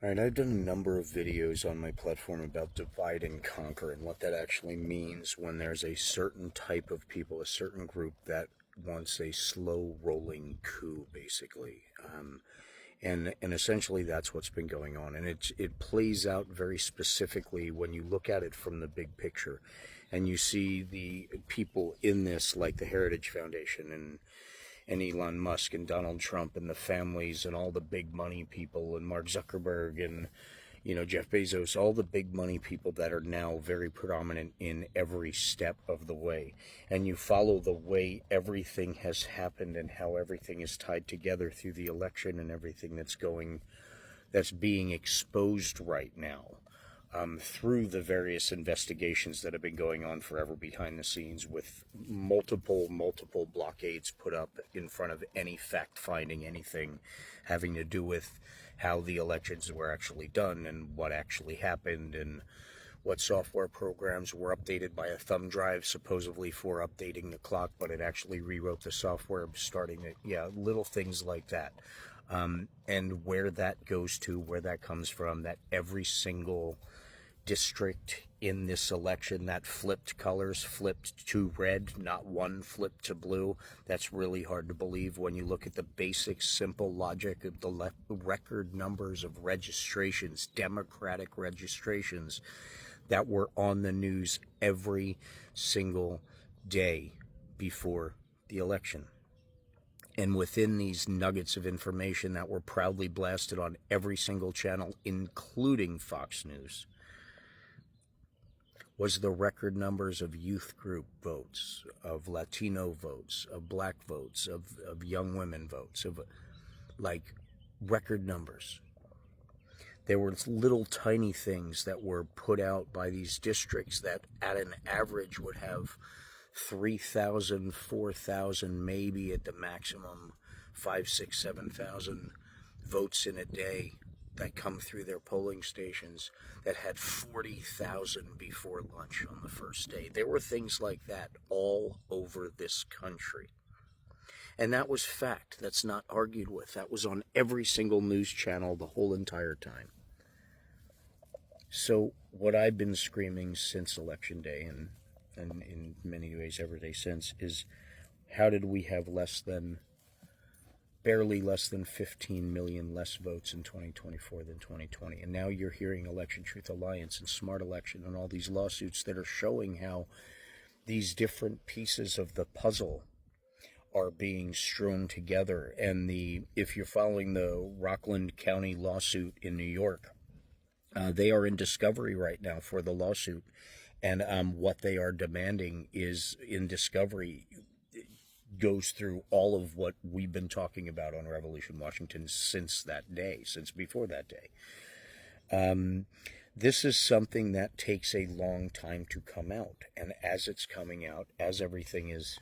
Alright, I've done a number of videos on my platform about divide and conquer and what that actually means when there's a certain type of people, a certain group that wants a slow rolling coup, basically. And essentially that's what's been going on. And it plays out very specifically when you look at it from the big picture. And you see the people in this, like the Heritage Foundation and Elon Musk and Donald Trump and the families and all the big money people and Mark Zuckerberg and Jeff Bezos, all the big money people that are now very predominant in every step of the way. And you follow the way everything has happened and how everything is tied together through the election and everything that's being exposed right now. Through the various investigations that have been going on forever behind the scenes, with multiple blockades put up in front of any fact-finding anything having to do with how the elections were actually done and what actually happened and what software programs were updated by a thumb drive supposedly for updating the clock, but it actually rewrote the software starting it. Yeah, little things like that. And where that goes to, where that comes from, that every single district in this election that flipped colors, flipped to red, not one flipped to blue. That's really hard to believe when you look at the basic, simple logic of the record numbers of registrations, Democratic registrations, that were on the news every single day before the election. And within these nuggets of information that were proudly blasted on every single channel, including Fox News, was the record numbers of youth group votes, of Latino votes, of black votes, of young women votes, of like record numbers. There were little tiny things that were put out by these districts that at an average would have 3,000, 4,000, maybe at the maximum 5, 6, 7,000 votes in a day that come through their polling stations, that had 40,000 before lunch on the first day. There were things like that all over this country. And that was fact. That's not argued with. That was on every single news channel the whole entire time. So what I've been screaming since Election Day, and in many ways every day since, is how did we have barely less than 15 million less votes in 2024 than 2020. And now you're hearing Election Truth Alliance and Smart Election and all these lawsuits that are showing how these different pieces of the puzzle are being strewn together. And if you're following the Rockland County lawsuit in New York, they are in discovery right now for the lawsuit. And what they are demanding is in discovery goes through all of what we've been talking about on Revolution Washington since that day, since before that day. This is something that takes a long time to come out. And as it's coming out, as everything is